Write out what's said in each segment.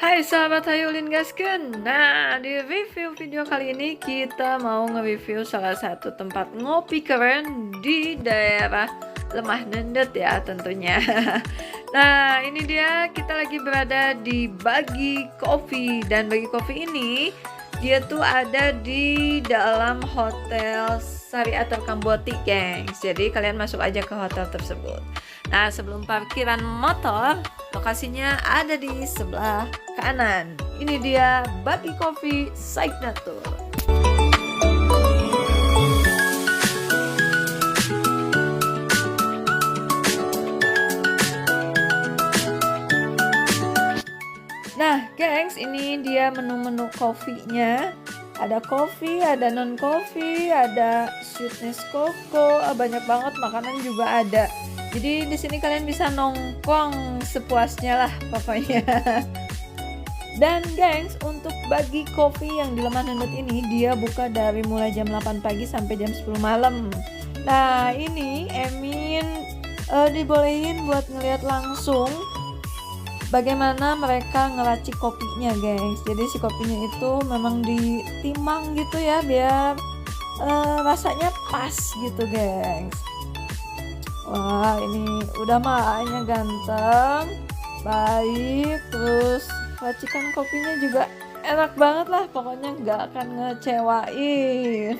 Hai sahabat Hayulin Gasken. Nah, di review video kali ini kita mau nge-review salah satu tempat ngopi keren di daerah Lemah Nendet ya tentunya. Nah, ini dia, kita lagi berada di Bagi Coffee, dan Bagi Coffee ini dia tuh ada di dalam Hotel Sariater Kamboti, gengs. Jadi kalian masuk aja ke hotel tersebut. Nah, sebelum parkiran motor, lokasinya ada di sebelah kanan. Ini dia Bagi Coffee Signature. Nah, gengs, ini dia menu-menu kopinya. Ada kopi, ada non kopi, ada sweetness cocoa, banyak banget, makanan juga ada. Jadi di sini kalian bisa nongkrong sepuasnya lah pokoknya. Dan gengs, untuk Bagi Coffee yang di Lemah Nendet ini dia buka dari mulai jam 8 pagi sampai jam 10 malam. Nah, ini Emin dibolehin buat ngeliat langsung bagaimana mereka ngeracik kopinya, gengs. Jadi si kopinya itu memang ditimang gitu ya, biar rasanya pas gitu, gengs. Wah, ini udah makanya ganteng, baik, terus racikan kopinya juga enak banget lah, pokoknya nggak akan ngecewain.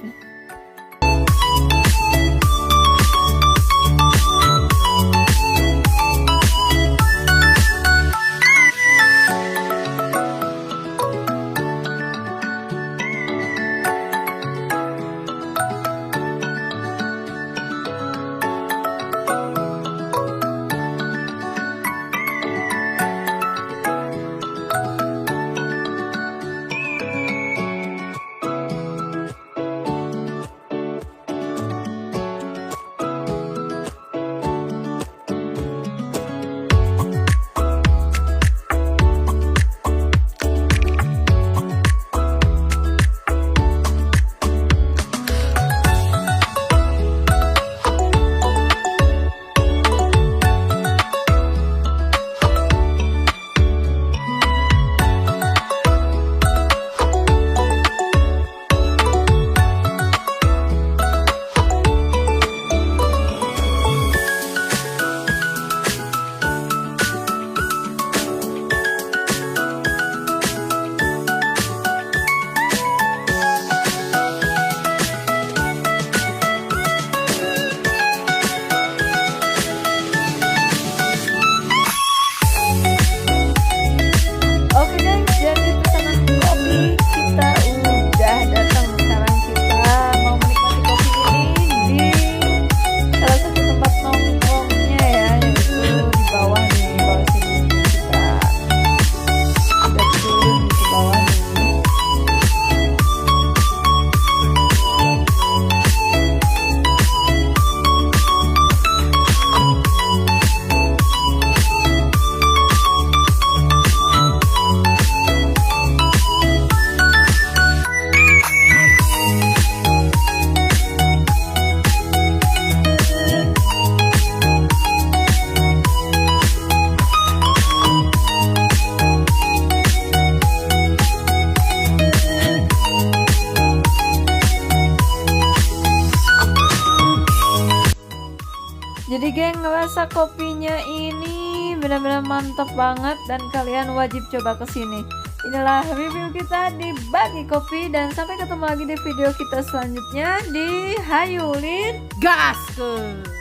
Jadi geng, ngerasa kopinya ini benar-benar mantap banget dan kalian wajib coba kesini. Inilah review kita di Bagi Coffee, dan sampai ketemu lagi di video kita selanjutnya di Hayulin Gasken.